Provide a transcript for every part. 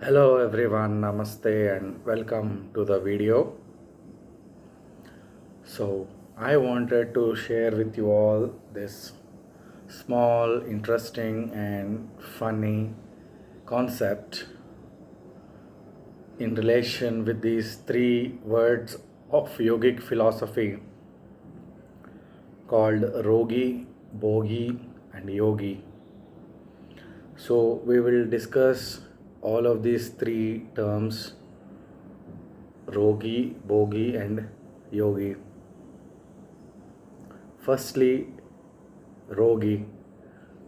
Hello everyone, namaste and welcome to the video. So, I wanted to share with you all this small, interesting, and funny concept in relation with these three words of yogic philosophy called Rogi, Bogi, and Yogi. So, we will discuss all of these three terms Rogi, Bogi, and Yogi. Firstly, Rogi.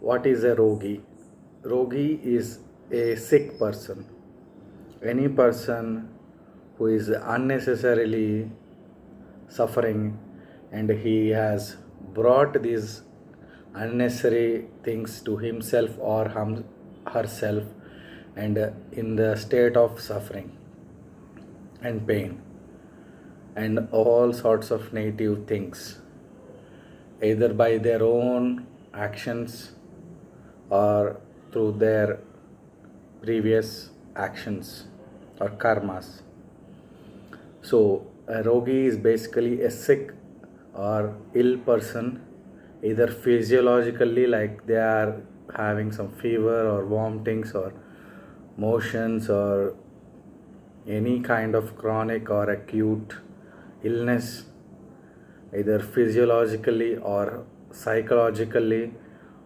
What is a Rogi? Rogi is a sick person. Any person who is unnecessarily suffering and he has brought these unnecessary things to himself or herself and in the state of suffering and pain and all sorts of negative things, either by their own actions or through their previous actions or karmas. So, a Rogi is basically a sick or ill person, either physiologically, like they are having some fever or vomitings or motions or any kind of chronic or acute illness, either physiologically or psychologically,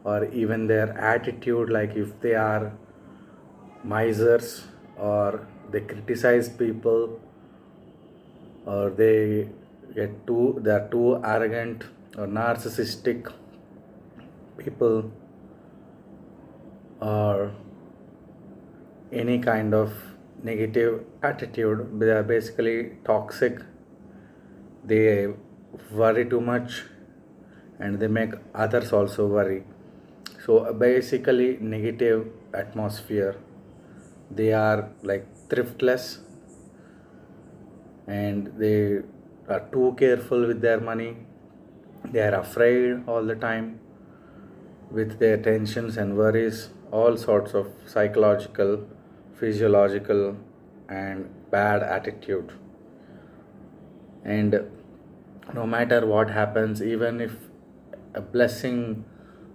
or even their attitude, like if they are misers or they criticize people or they are too arrogant or narcissistic people, or any kind of negative attitude, they are basically toxic. They worry too much and they make others also worry. So basically negative atmosphere. They are like thriftless and they are too careful with their money. They are afraid all the time with their tensions and worries, all sorts of psychological, physiological, and bad attitude. And no matter what happens, even if a blessing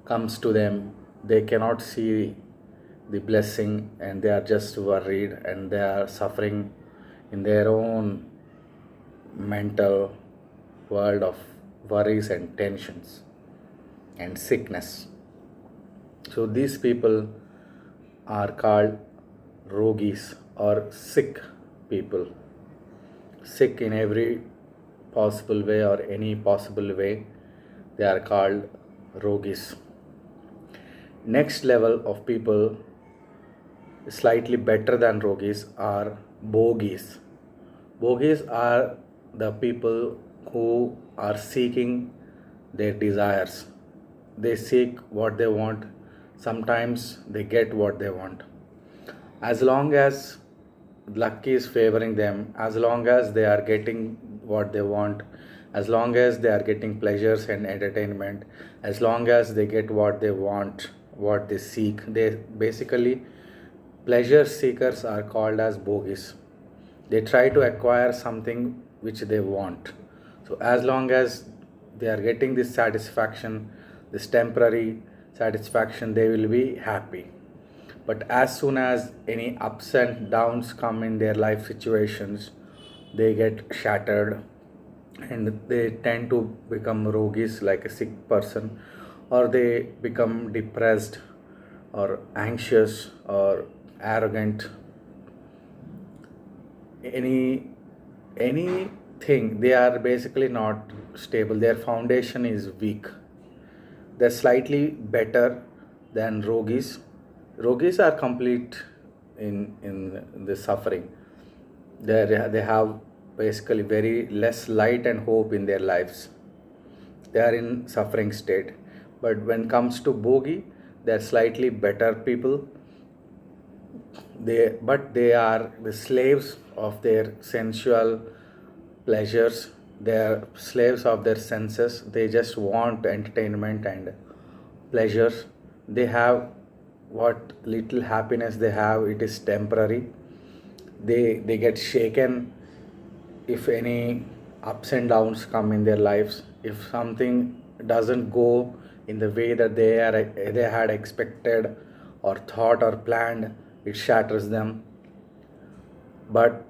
comes to them, they cannot see the blessing and they are just worried and they are suffering in their own mental world of worries and tensions and sickness. So these people are called rogis or sick people. Sick in every possible way or any possible way, they are called rogis. Next level of people, slightly better than rogis, are bogis. Bogis are the people who are seeking their desires. They seek what they want. Sometimes they get what they want. As long as luck is favoring them, as long as they are getting what they want, as long as they are getting pleasures and entertainment, as long as they get what they want, what they seek, they basically, pleasure seekers are called as bogies. They try to acquire something which they want. So as long as they are getting this satisfaction, this temporary satisfaction, they will be happy. But as soon as any ups and downs come in their life situations, they get shattered and they tend to become rogis, like a sick person, or they become depressed or anxious or arrogant. Anything, they are basically not stable, their foundation is weak. They're slightly better than rogis. Rogis are complete in the suffering. They have basically very less light and hope in their lives. They are in suffering state. But when it comes to bogi, they are slightly better people. They are the slaves of their sensual pleasures. They are slaves of their senses. They just want entertainment and pleasures. They have what little happiness they have, it is temporary. They get shaken if any ups and downs come in their lives. If something doesn't go in the way that they had expected or thought or planned, it shatters them. But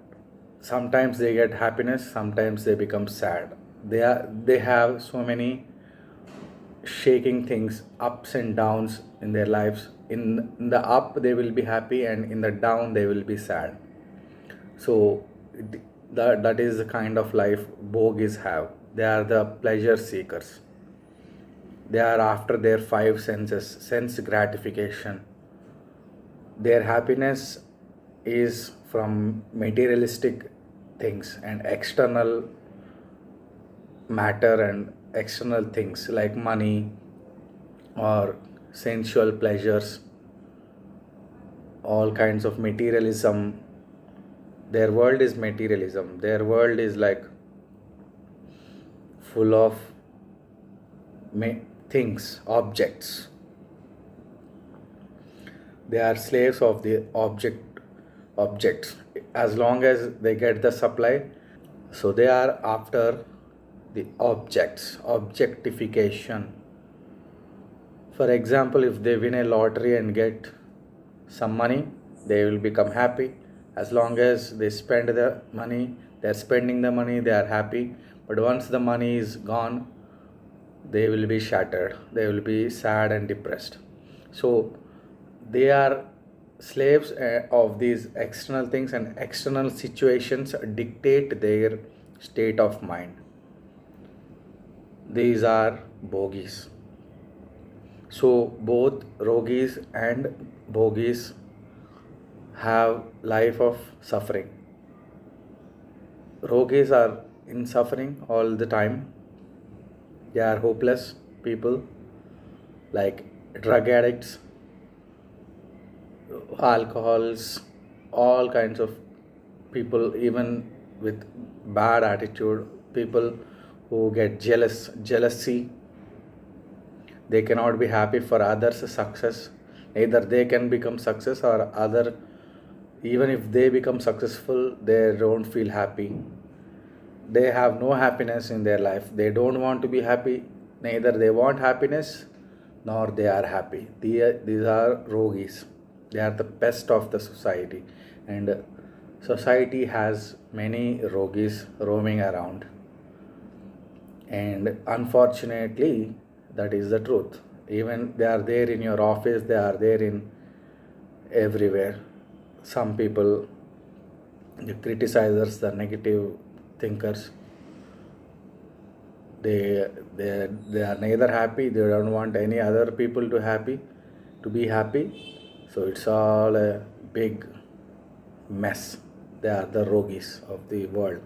sometimes they get happiness, sometimes they become sad. They have so many shaking things, ups and downs in their lives. In the up they will be happy, and in the down they will be sad. So that is the kind of life bogies have. They are the pleasure seekers. They are after their five senses, sense gratification. Their happiness is from materialistic things and external matter and external things like money or sensual pleasures, all kinds of materialism. Their world is materialism. Their world is like full of things, objects. They are slaves of the objects as long as they get the supply. So they are after the objects, objectification. For example, if they win a lottery and get some money, they will become happy. As long as they spend the money, they are spending the money, they are happy. But once the money is gone, they will be shattered, they will be sad and depressed. So they are slaves of these external things, and external situations dictate their state of mind. These are bogies. So both rogis and bogies have life of suffering. Rogis are in suffering all the time. They are hopeless people like drug addicts, alcohols, all kinds of people, even with bad attitude, people who get jealousy. They cannot be happy for others' success. Either they can become success or other, even if they become successful, they don't feel happy. They have no happiness in their life. They don't want to be happy. Neither they want happiness nor they are happy. These are rogis. They are the pest of the society, and society has many rogis roaming around. And unfortunately, that is the truth. Even they are there in your office, they are there in everywhere. Some people, the criticizers, the negative thinkers, they are neither happy, they don't want any other people to be happy. So it's all a big mess. They are the rogis of the world.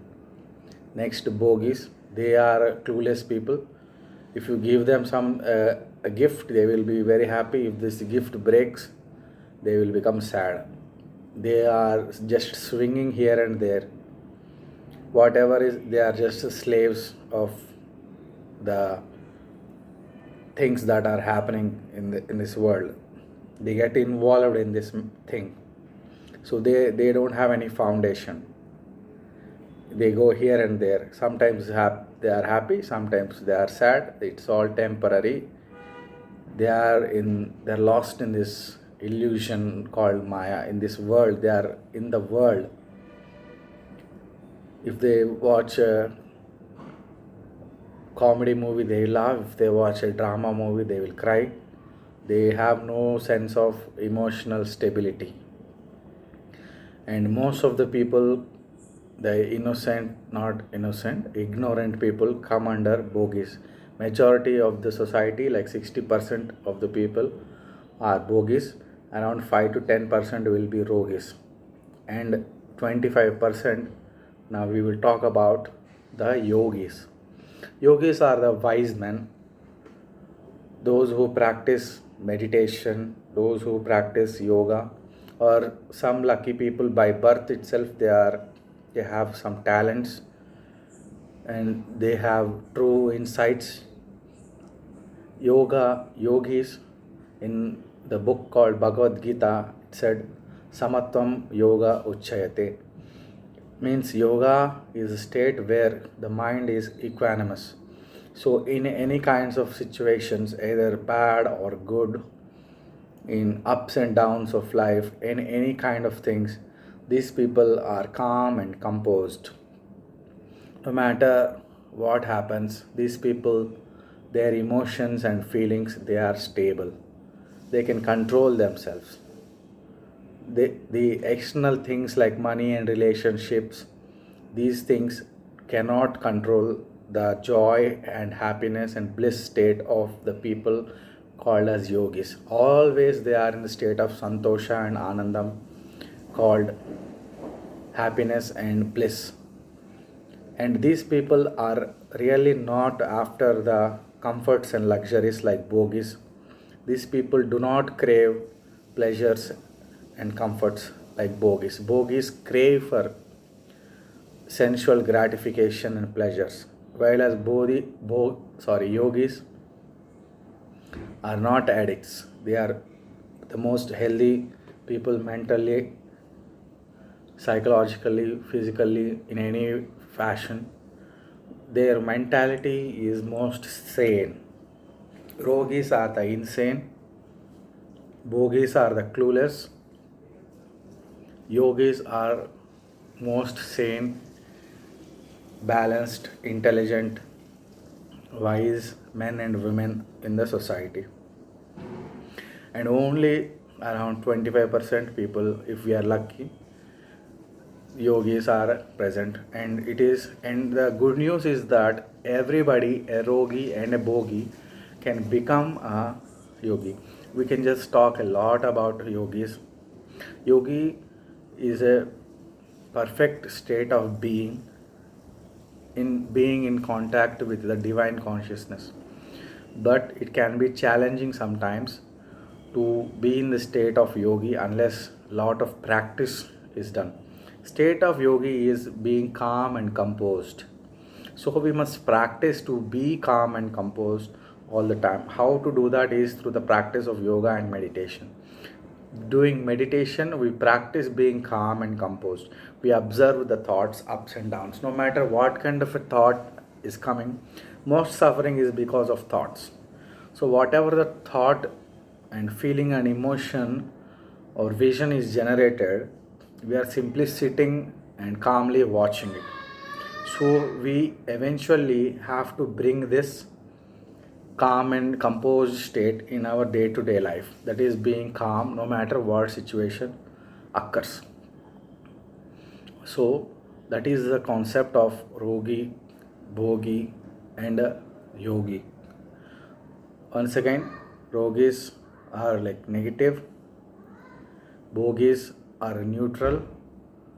Next, bogies. They are clueless people. If you give them a gift, they will be very happy. If this gift breaks, they will become sad. They are just swinging here and there. Whatever is, they are just slaves of the things that are happening in this world. They get involved in this thing. So they don't have any foundation. They go here and there. Sometimes they are happy, sometimes they are sad. It's all temporary. They're lost in this illusion called Maya. In this world, they are in the world. If they watch a comedy movie, they laugh. If they watch a drama movie, they will cry. They have no sense of emotional stability. And most of the people, the innocent, not innocent, ignorant people, come under bogies. Majority of the society, like 60% of the people, are bogies. Around 5 to 10% will be rogis. And 25%, now we will talk about the yogis. Yogis are the wise men, those who practice meditation, those who practice yoga, or some lucky people by birth itself, they have some talents and they have true insights. Yogis, in the book called Bhagavad Gita, it said, Samatvam Yoga Uchayate. Means yoga is a state where the mind is equanimous. So in any kinds of situations, either bad or good, in ups and downs of life, in any kind of things, these people are calm and composed. No matter what happens, these people, their emotions and feelings, they are stable. They can control themselves. The external things like money and relationships, these things cannot control the joy and happiness and bliss state of the people called as yogis. Always they are in the state of santosha and anandam, called happiness and bliss. And these people are really not after the comforts and luxuries like Bogis. These people do not crave pleasures and comforts like Bogis. Bogis crave for sensual gratification and pleasures, whereas yogis are not addicts. They are the most healthy people mentally, psychologically, physically, in any fashion. Their mentality is most sane. Rogis are the insane, Bogis are the clueless, Yogis are most sane, balanced, intelligent, wise men and women in the society. And only around 25% people, if we are lucky, yogis are present. And the good news is that everybody, a rogi and a bogi, can become a yogi. We can just talk a lot about yogis. Yogi is a perfect state of being in contact with the divine consciousness, but it can be challenging sometimes to be in the state of yogi unless lot of practice is done. State of yogi is being calm and composed, so we must practice to be calm and composed all the time. How to do that is through the practice of yoga and meditation. Doing meditation, we practice being calm and composed. We observe the thoughts ups and downs. No matter what kind of a thought is coming, most suffering is because of thoughts. So whatever the thought and feeling and emotion or vision is generated, we are simply sitting and calmly watching it. So we eventually have to bring this calm and composed state in our day to day life, that is being calm no matter what situation occurs. So that is the concept of rogi, bogi, and yogi. Once again, rogis are like negative, bogis are neutral,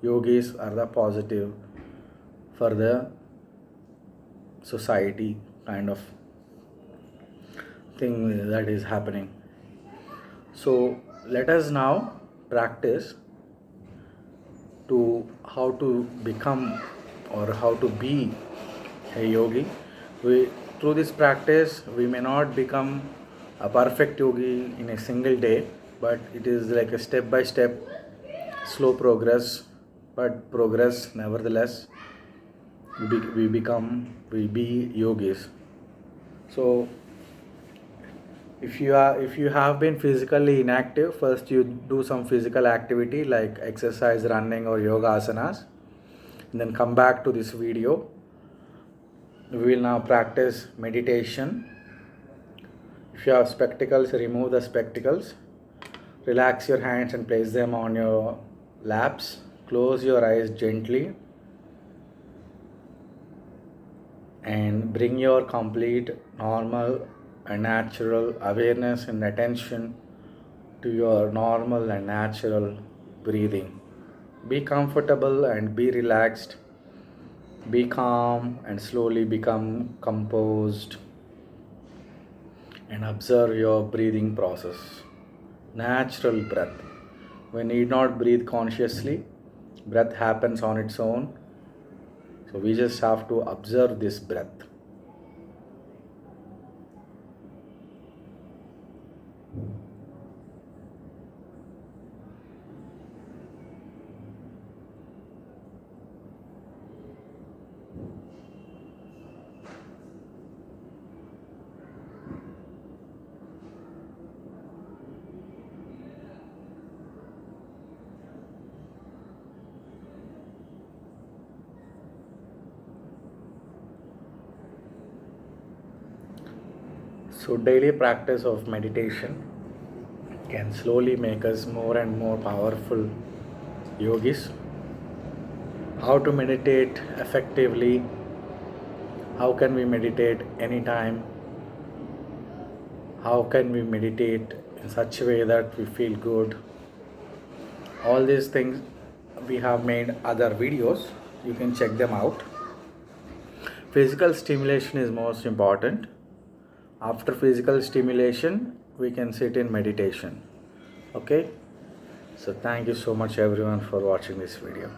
yogis are the positive for the society kind of thing that is happening. So let us now practice to how to become or how to be a yogi. We through this practice we may not become a perfect yogi in a single day, but it is like a step by step, slow progress, but progress nevertheless. We be yogis. So if you have been physically inactive, first you do some physical activity like exercise, running, or yoga asanas, and then come back to this video. We will now practice meditation. If you have spectacles, remove the spectacles, relax your hands and place them on your laps, close your eyes gently, and bring your complete normal and natural awareness and attention to your normal and natural breathing. Be comfortable and be relaxed. Be calm and slowly become composed, and observe your breathing process. Natural breath. We need not breathe consciously, breath happens on its own. So we just have to observe this breath. So daily practice of meditation can slowly make us more and more powerful yogis. How to meditate effectively? How can we meditate anytime? How can we meditate in such a way that we feel good? All these things we have made other videos, you can check them out. Physical stimulation is most important. After physical stimulation, we can sit in meditation. Okay, so thank you so much everyone for watching this video.